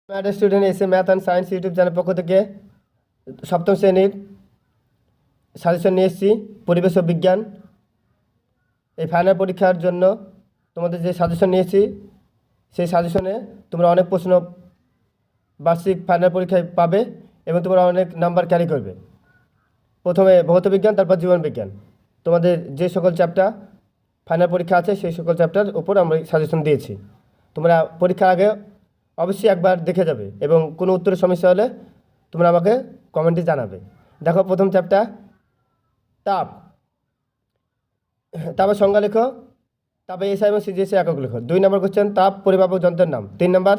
Math student এসে math and science YouTube channel পক্ষ থেকে সপ্তম শ্রেণীর সাজেশন নিয়ে এসেছি পরিবেশ ও বিজ্ঞান। এই ফাইনাল পরীক্ষার জন্য তোমাদের যে সাজেশন নিয়েছি সেই সাজেশনে তোমরা অনেক প্রশ্ন বার্ষিক ফাইনাল পরীক্ষায় পাবে এবং তোমরা অনেক নাম্বার ক্যারি করবে। প্রথমে ভৌত বিজ্ঞান, তারপর জীবন বিজ্ঞান। তোমাদের যে সকল চ্যাপ্টার ফাইনাল পরীক্ষা আছে সেই সকল চ্যাপ্টার উপর আমরা সাজেশন দিয়েছি। তোমরা পরীক্ষার আগে অবশ্যই একবার দেখে যাবে এবং কোনো উত্তরের সমস্যা হলে তোমরা আমাকে কমেন্টে জানাবে। দেখো, প্রথম চ্যাপ্টার তাপ। তাপের সংজ্ঞা লেখো। তাপে এসআই এবং সিজিএসি একক লেখো। 2 নম্বর কোশ্চেন, তাপ পরিমাপক যন্ত্রের নাম। 3 নম্বর,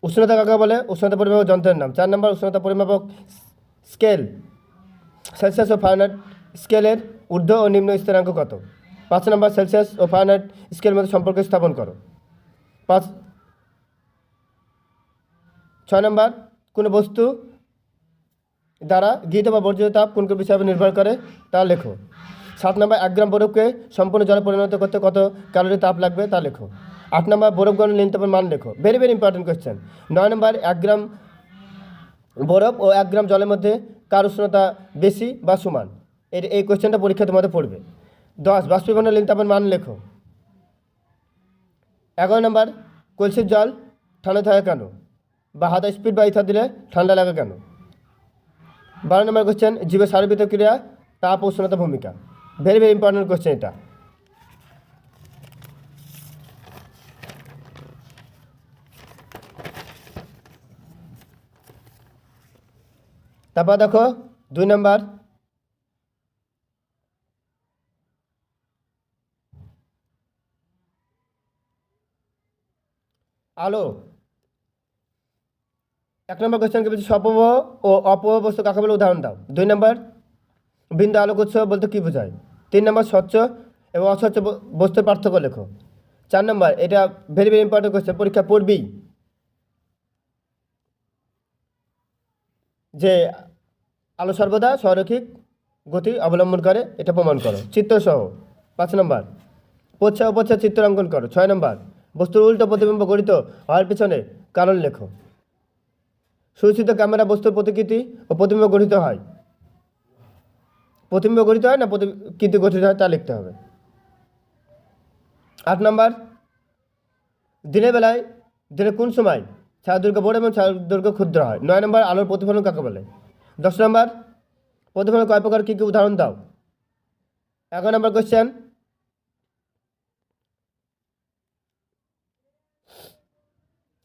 উষ্ণতা কাকে বলে? উষ্ণতা পরিমাপক যন্ত্রের নাম। 4 নম্বর, উষ্ণতা পরিমাপক স্কেল সেলসিয়াস ও ফারেনহাইট স্কেলের ঊর্ধ্ব ও নিম্ন স্থিরাঙ্ক কত? 5 নম্বর, সেলসিয়াস ও ফারেনহাইট স্কেলের মধ্যে সম্পর্ক স্থাপন করো। 6 নম্বর, কোনো বস্তু দ্বারা গৃহীত বা বর্জিত তাপ কোন কোন বিষয়ের উপর নির্ভর করে তা লেখো। 7 নম্বর, 1 গ্রাম বরফকে সম্পূর্ণ জলে পরিণত করতে কত ক্যালোরি তাপ লাগবে তা লেখো। 8 নম্বর, বরফ গঠনের নীল তাপের মান লেখো। Very very important question. 9 নম্বর, 1 গ্রাম বরফ ও 1 গ্রাম জলের মধ্যে কার উষ্ণতা বেশি বা সমান? এই কোয়েশ্চেনটা পরীক্ষা তোমাদের পড়বে। 10, বাষ্পীভবনের নীল তাপের মান লেখো। 11 নম্বর, কলসির জল ঠান্ডা থাকে কেন? বা হাতে স্পিড বা ইথার দিলে ঠান্ডা লাগে কেন? 12 নম্বর কোশ্চেন, জীবের শারীরিক ক্রিয়া তাপ ও উষ্ণতা ভূমিকা। ভেরি ভেরি ইম্পর্টেন্ট কোশ্চেন এটা। তারপর দেখো 2 নম্বর, আলো। 1 নম্বর কোশ্চেনকে বলছি স্বপ্রবাহ ও অপ্রবাহ বস্তু কাকে বলে উদাহরণ দাও। 2 নম্বর, বিন্দু আলোক উৎস বলতে কী বোঝায়? 3 নম্বর, স্বচ্ছ এবং অস্বচ্ছ বস্তুর পার্থক্য লেখো। 4 নম্বর, এটা ভেরি ভেরি ইম্পর্টেন্ট কোশ্চেন, পরীক্ষা পড়বেই, যে আলো সর্বদা স্বরৈখিক গতি অবলম্বন করে, এটা প্রমাণ করো চিত্রসহ। 5 নম্বর, প্রচ্ছদ উপচ্ছদ চিত্রাঙ্কন করো। 6 নম্বর, বস্তুর উল্টো প্রতিবিম্ব গঠিত হওয়ার পিছনে কারণ লেখো। সুস্থিত ক্যামেরা বস্তুর প্রতিকৃতি ও প্রতিবিম্ব গঠিত হয়। প্রতিবিম্ব গঠিত হয় না প্রতিকৃতি গঠিত হয় তা লিখতে হবে। 8 নম্বর, দিনের বেলায় দিনের কোন সময় ছায়া দৈর্ঘ্য বড় এবং ছায়া দৈর্ঘ্য ক্ষুদ্র হয়? 9 নম্বর, আলোর প্রতিফলন কাকে বলে? 10 নম্বর, প্রতিফলন কয় প্রকার, কী কী উদাহরণ দাও। 11 নম্বর কোশ্চেন,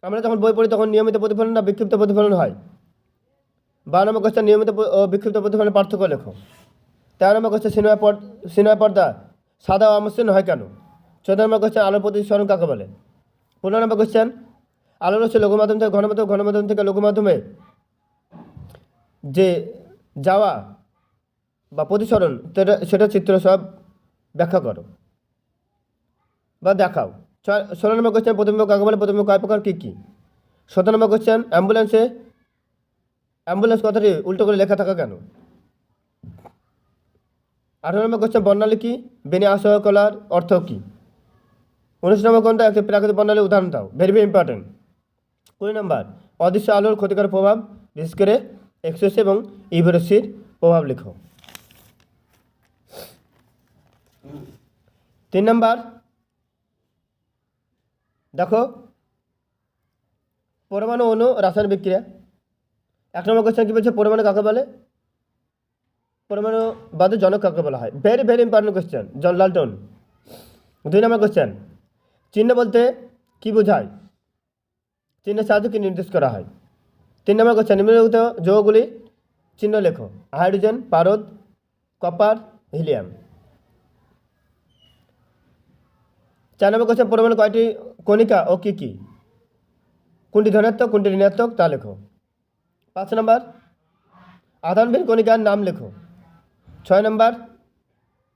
আমরা যখন বই পড়ি তখন নিয়মিত প্রতিফলন না বিক্ষিপ্ত প্রতিফলন হয়? 12 নম্বর কোশ্চেন, নিয়মিত ও বিক্ষিপ্ত প্রতিফলনের পার্থক্য লেখো। 13 নম্বর কোশ্চেন, সিনেমা পর্দা সাদা ও আমসৃণ হয় কেন? 14 নম্বর কোশ্চেন, আলোর প্রতিসরণ কাকে বলে? 15 নম্বর কোশ্চেন, আলোর রশ্মি লঘুমাধ্যম থেকে ঘনমাধ্যম, ঘনমাধ্যম থেকে লঘুমাধ্যমে যে যাওয়া বা প্রতিসরণ সেটা চিত্র সব ব্যাখ্যা করো বা দেখাও। 16 নম্বর কোশ্চেন, প্রতিবিম্ব কাকে বলে? প্রতিবিম্ব কয় প্রকার, কী কী? 17 নম্বর কোশ্চেন, অ্যাম্বুলেন্স কথাটি উল্টো করে লেখা থাকা কেন? 18 নম্বর কোশ্চেন, বর্ণালী কি? বেনি আসহকলার অর্থ কী? 19 নম্বর কোনটা একটি প্রাকৃতিক বর্ণালীর উদাহরণ দাও। Very very important. 20 নম্বর, অদৃশ্য আলোর ক্ষতিকারক প্রভাব, বিশেষ করে এক্সরেসি এবং ইউভি প্রভাব লেখো। 3 নম্বর, দেখো পরমাণু অণু রাসায়নিক বিক্রিয়া। 1 নম্বর কোশ্চেন কী বলছে, পরমাণু কাকে বলে? পরমাণু বাদে জনক কাকে বলা হয়? ভেরি ভেরি ইম্পর্টেন্ট কোশ্চেন, জন লালটন। 2 নম্বর কোশ্চেন, চিহ্ন বলতে কী বোঝায়? চিহ্নের সাহায্যে কী নির্দেশ করা হয়? 3 নম্বর কোশ্চেন, নিম্নলিখিত যৌগগুলি চিহ্ন লেখো। হাইড্রোজেন, পারদ, কপার, হিলিয়াম। 4 নম্বর কোশ্চেন, পরমাণু কয়টি কণিকা ও কী কী? কোনটি ধনাত্মক কোনটি ঋণাত্মক তা লেখো। 5 নম্বর, আধানবিহীন কণিকার নাম লেখো। 6 নম্বর,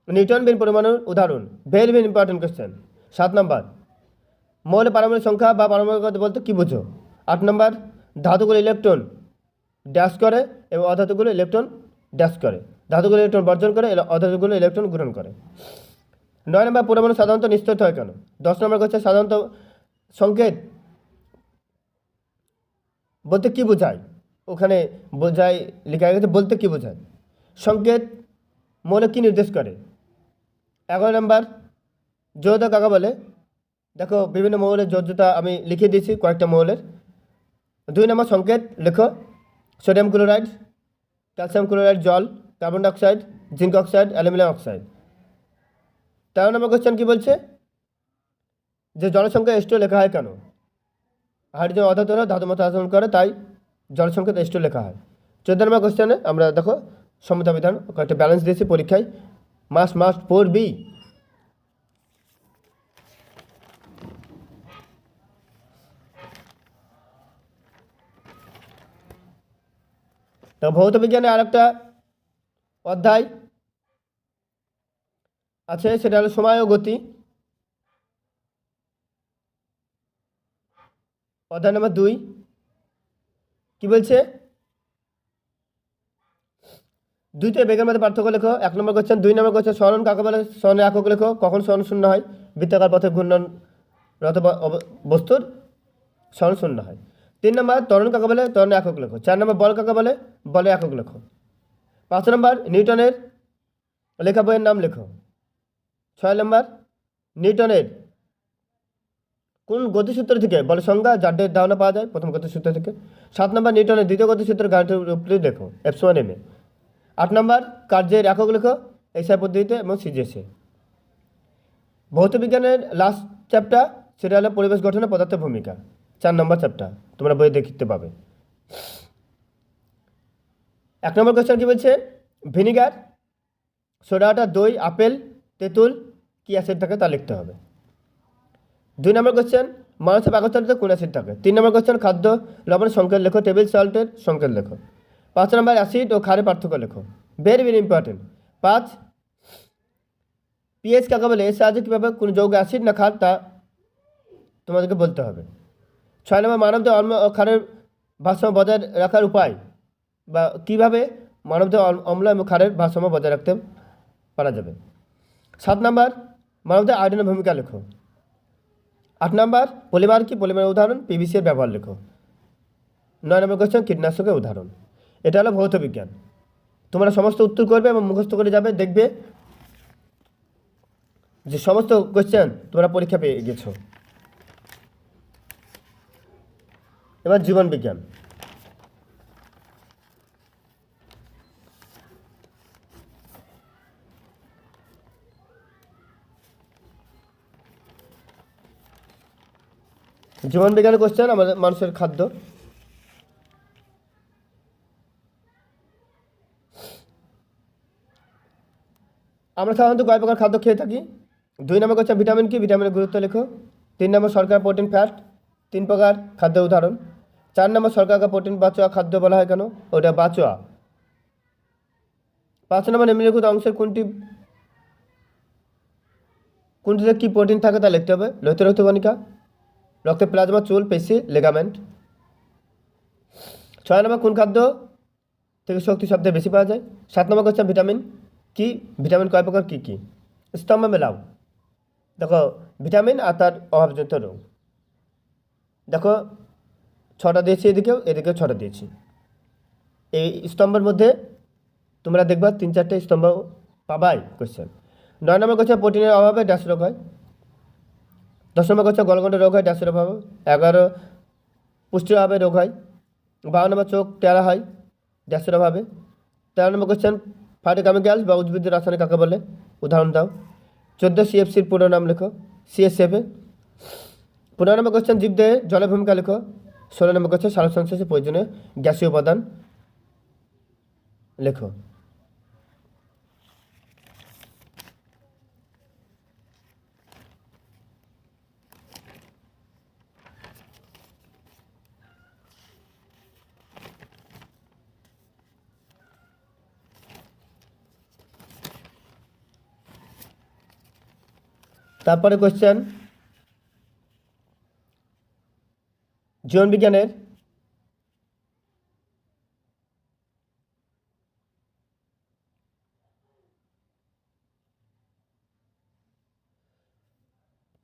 নিউটনবিহীন পরমাণুর উদাহরণ। Very very important question. 7 নম্বর, মৌলের পারমাণবিক সংখ্যা বা পারমাণবিকতা বলতে কী বোঝো? 8 নম্বর, ধাতুগুলো ইলেকট্রন ড্যাশ করে এবং অধাতুগুলো ইলেকট্রন ড্যাশ করে। ধাতুগুলো ইলেকট্রন বর্জন করে, অধাতুগুলো ইলেকট্রন গ্রহণ করে। 9 নম্বর, পরমাণু সাধারণত নিশ্চিত হয় কেন? 10 নম্বর কোশ্চেন, সাধারণত সংকেত বলতে কি বোঝায়, ওখানে বোঝায় লেখা গেছে বলতে কি বোঝায়। সংকেত মৌল কি নির্দেশ করে। 11 নম্বর যোজ্যতা কাকে বলে। দেখো বিভিন্ন মৌলের যোজ্যতা আমি লিখে দিয়েছি কয়েকটা মৌলের। 2 নম্বর সংকেত লেখো সোডিয়াম ক্লোরাইড, ক্যালসিয়াম ক্লোরাইড জল, carbon dioxide, zinc oxide, aluminium oxide. 13 নম্বর কোশ্চেন কি বলছে যে জলসংখ্যা H2 লেখা হয় কেন। হাইড্রোজেন অধাতু হলে ধাতু মতো আচরণ করে, তাই জলসংখ্যা H2 লেখা হয়। 14 নম্বর কোশ্চেনে আমরা দেখো সমতা বিধান কয়েকটা ব্যালেন্স দিয়েছি পরীক্ষায়। মাস্ট পড়বি। তো ভৌত বিজ্ঞানে আরেকটা অধ্যায় আছে, সেটা হলো সময় ও গতি। অধ্যায় নম্বর 2 কি বলছে, দুইতে বেগের মধ্যে পার্থক্য লেখো। 1 নম্বর কোশ্চেন। 2 নম্বর কোশ্চেন স্মরণ কাকে বলে, স্মরণের একক লেখো। কখন স্মরণ শূন্য হয়, বৃত্তাকার পথে ঘূর্ণনরত বস্তুর স্মরণ শূন্য হয়। 3 নম্বর ত্বরণ কাকে বলে, ত্বরণের একক লেখো। 4 নম্বর বল কাকে বলে, বলের একক লেখো। 5 নম্বর নিউটনের লেখা বইয়ের নাম লেখো। 6 নম্বর নিউটনের কোন গতিসূত্র থেকে বলের সংজ্ঞা জাড্ডের ধারণা পাওয়া যায়, প্রথম গতিসূত্র থেকে। 7 নম্বর নিউটনের দ্বিতীয় গতিসূত্র গাণিতিক রূপটি লেখো, এপসিলন এম এ। 8 নম্বর কার্যের একক লেখো, এসআই পদ্ধতিতে এবং সিজিএসে। ভৌত বিজ্ঞানের লাস্ট চ্যাপ্টার সেটা হলো পরিবেশ গঠনে পদার্থের ভূমিকা, 4 নম্বর চ্যাপ্টার, তোমরা বইয়ে দেখতে পাবে। 1 নম্বর কোয়েশ্চেন কি বলছে, ভিনিগার, সোডা ওয়াটার, দই, আপেল, তেঁতুল কি অ্যাসিড থাকে তা লিখতে হবে। 2 নম্বর কোয়েশ্চেন মানুষের পাকস্থলীতে কোন অ্যাসিড থাকে। 3 নম্বর কোয়েশ্চেন খাদ্য লবণের সংকেত লেখো, টেবিল সল্টের সংকেত লেখো। 5 নম্বর অ্যাসিড ও ক্ষারের পার্থক্য লেখো, ভেরি ইম্পর্টেন্ট। 5 পিএইচ কাকে বলে, এর সাহায্যে কীভাবে কোন যৌগ অ্যাসিড না ক্ষার তা তোমাদেরকে বলতে হবে। 6 নম্বর মানবদেহ অম্ল ও ক্ষারের ভারসাম্য বজায় রাখার উপায়, বা কীভাবে মানবদেহ অম্ল এবং ক্ষারের ভারসাম্য বজায় রাখতে পারা যাবে। 7 নম্বর মানবদেহ আয়োডিনের ভূমিকা লেখো। 8 নম্বর পলিমার কি, পলিমারের উদাহরণ, পিভিসি এর ব্যবহার লেখো। 9 নম্বর কোয়েশ্চেন কীটনাশকের উদাহরণ। এটা হলো ভৌত বিজ্ঞান। তোমরা সমস্ত উত্তর করবে এবং মুখস্থ করে যাবে, দেখবে যে সমস্ত কোয়েশ্চেন তোমরা পরীক্ষা পেয়ে গেছো। এবার জীবন বিজ্ঞান। জীবন বিজ্ঞানের কোয়েশ্চেন আমাদের মানুষের খাদ্য। আমরা সাধারণত কয় প্রকার খাদ্য খেয়ে থাকি। 2 নম্বর কোয়েশ্চেন ভিটামিন কি, ভিটামিনের গুরুত্ব লেখো। 3 নম্বর শর্করা, প্রোটিন, ফ্যাট 3 প্রকার খাদ্যের উদাহরণ। 4 নম্বর শর্করাকে প্রোটিন বাঁচোয়া খাদ্য বলা হয় কেন, ওটা বাঁচোয়া। 5 নম্বর নিম্নলিখিত অংশের কোনটিতে কি প্রোটিন থাকে তা লিখতে হবে, লোহিত রক্তকণিকা, রক্তের প্লাজমা, চুল, পেশি, লিগামেন্ট। 6 নম্বর কোন খাদ্য থেকে শক্তি সবচেয়ে বেশি পাওয়া যায়। 7 নম্বর কোয়েশ্চেন ভিটামিন কি, ভিটামিন কয় প্রকার কী কী, স্তম্ভ মেলাও। দেখো ভিটামিন আর তার অভাবজনিত রোগ, দেখো 6টা দিয়েছি, এদিকেও 6টা দিয়েছি। এই স্তম্ভের মধ্যে তোমরা দেখবা 3-4টে স্তম্ভ পাবাই কোয়েশ্চেন। 9 নম্বর কোয়েশ্চেন প্রোটিনের অভাবে ড্যাশ রোগ হয়। 10 নম্বর কোয়েশ্চেন গলগণ্ডের রোগ হয় ড্যাশের অভাবে। 11 পুষ্টির অভাবে রোগ হয়। 12 নম্বর চোখ টেরা হয় ড্যাশের অভাবে। 13 নম্বর কোয়েশ্চেন ফাইটোকেমিক্যালস বা উদ্ভিদের রাসায়নিক কাকে বলে, উদাহরণ দাও। 14 সিএফসির পুরো নাম লেখো, সিএসএফ। 15 নম্বর কোয়েশ্চেন জীবদেহে জলের ভূমিকা লেখো। 16 নম্বর কোয়েশ্চেন সালোকসংশ্লেষে প্রয়োজনীয় গ্যাসীয় উপাদান লেখো। তারপরে কোয়েশ্চেন জীবন বিজ্ঞানের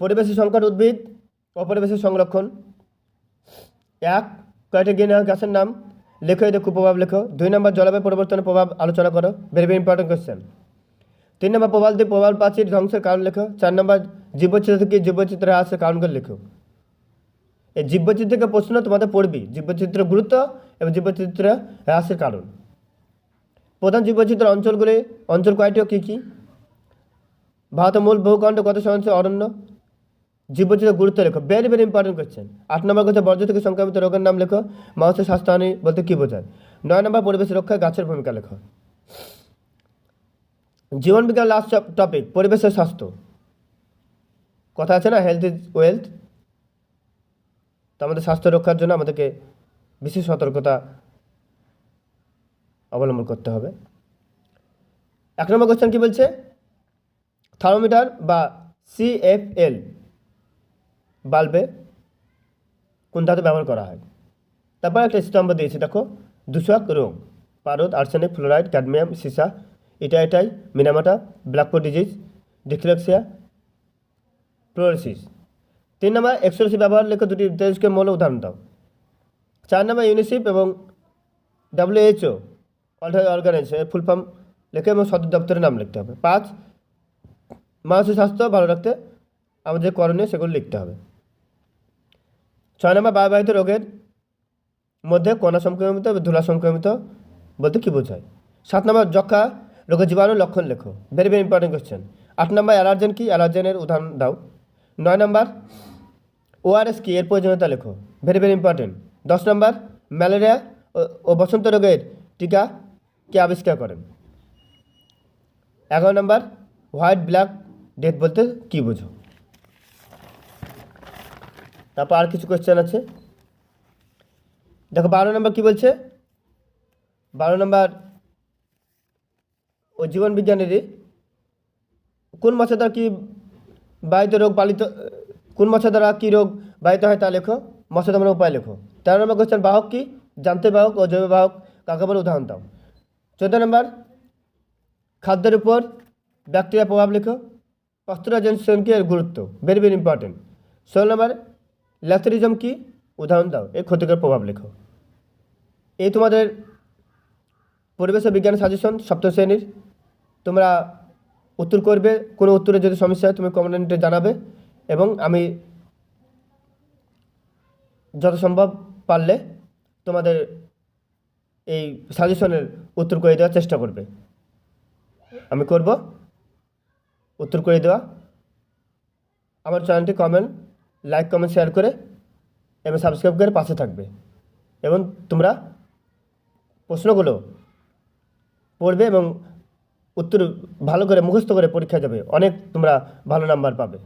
পরিবেশের সংকট, উদ্ভিদ অপরিবেশের সংরক্ষণ। 1, কয়েকটি গ্রিনহাউস গ্যাসের নাম লেখো, এদের কুপ্রভাব লেখো। 2 নম্বর, জলবায়ু পরিবর্তনের প্রভাব আলোচনা করো, ভেরি ভেরি ইম্পর্টেন্ট কোয়েশ্চেন। 3 নম্বর, প্রবাল প্রাচীর ধ্বংসের কারণ লেখো। 4 নম্বর, জীববৈচিত্র্য থেকে জীববৈচিত্র্য হ্রাসের কারণগুলো লেখো। এই জীববৈচিত্র্য থেকে প্রশ্ন তোমাদের পড়বি, জীববৈচিত্র্য গুরুত্ব এবং জীববৈচিত্র্য হ্রাসের কারণ। প্রধান জীববৈচিত্র্য অঞ্চল কয়টি ও কী কী? ভারতের মূল ভূখণ্ড কত শতাংশ অরণ্য? জীববৈচিত্র্য গুরুত্ব লেখো, ভেরি ভেরি ইম্পর্টেন্ট কোয়েশ্চেন। 8 নম্বর হচ্ছে বর্জ্য থেকে সংক্রামিত রোগের নাম লেখো, মানুষের স্বাস্থ্যহানি বলতে কী বোঝায়? 9 নম্বর, পরিবেশ রক্ষায় গাছের ভূমিকা লেখো। জীবন বিজ্ঞান লাস্ট টপিক, পরিবেশের স্বাস্থ্য। কথা আছে না, হেলথ ইজ ওয়েলথ। তো আমাদের স্বাস্থ্য রক্ষার জন্য আমাদেরকে বিশেষ সতর্কতা অবলম্বন করতে হবে। 1 নম্বর কোয়েশ্চেন কী বলছে? থার্মোমিটার বা CFL বাল্বে কোন ধাতু ব্যবহার করা হয়? তারপর একটা স্তম্ভ দিয়েছে, দেখো, দূষক রোগ, পারদ, আর্সেনিক, ফ্লোরাইড, ক্যাডমিয়াম, সীসা, itai itai, Minamata, blackfoot disease, dyslexia, fluorosis. 3 number, এক্সোলসি ব্যবহার লেখো, দুটি তেজস্ক্রিয় মৌল উদাহরণ দাও। 4 নম্বর, ইউনিসেফ এবং WHO world organization full form লেখো এবং সদর দপ্তরের নাম লিখতে হবে। 5, মানুষের স্বাস্থ্য ভালো রাখতে আমাদের করণীয় সেগুলো লিখতে হবে। 6 নম্বর, বায়ুবাহিত রোগের মধ্যে কণা সংক্রমিত এবং ধুলা সংক্রমিত বলতে কী বোঝায়? 7 নম্বর, যক্ষা রোগের জীবাণু লক্ষণ লেখো, ভেরি ভেরি ইম্পর্টেন্ট কোয়েশ্চেন। 8 নম্বর, অ্যালার্জেন কি, অ্যালার্জেনের উদাহরণ দাও। 9 নম্বর, ORS কি, এর প্রয়োজনীয়তা লেখো, ভেরি ভেরি ইম্পর্টেন্ট। 10 নম্বর, ম্যালেরিয়া ও বসন্ত রোগের টিকা কে আবিষ্কার করেন? 11 নম্বর, হোয়াইট ব্ল্যাক ডেথ বলতে কী বোঝো? তারপর আর কিছু কোয়েশ্চেন আছে, দেখো। 12 নম্বর কী বলছে? 12 নম্বর, ও জীবন বিজ্ঞানেরই কোন মশা দ্বারা কী বাহিত রোগ পালিত, কোন মশা দ্বারা কী রোগ বাহিত হয় তা লেখো, মশা দমনের উপায় লেখো। 13 নম্বর কোয়েশ্চেন, বাহক কি, যান্ত্রিক বাহক ও জৈব বাহক কাকে বলে উদাহরণ দাও। 14 নম্বর, খাদ্যের উপর ব্যাকটেরিয়ার প্রভাব লেখো, পাস্তুরাইজেশন কি, এর গুরুত্ব, ভেরি ভেরি ইম্পর্টেন্ট। 16 নম্বর, ল্যাথেরিজম কি, উদাহরণ দাও, এর ক্ষতিকর প্রভাব লেখো। এই তোমাদের পরিবেশ ও বিজ্ঞান সাজেশন 7ম শ্রেণীর। তোমরা উত্তর করবে, কোনো উত্তরে যদি সমস্যা হয় তুমি কমেন্টে জানাবে, এবং আমি যত সম্ভব পারলে তোমাদের এই সাজেশনের উত্তর করে দেওয়ার চেষ্টা করবে, আমি করব উত্তর করে দেওয়া। আমার চ্যানেলটি লাইক কমেন্ট শেয়ার করে এবং সাবস্ক্রাইব করে পাশে থাকবে, এবং তোমরা প্রশ্নগুলো পড়বে এবং উত্তর ভালো করে মুখস্থ করে পরীক্ষা যাবে, অনেক তোমরা ভালো নাম্বার পাবে।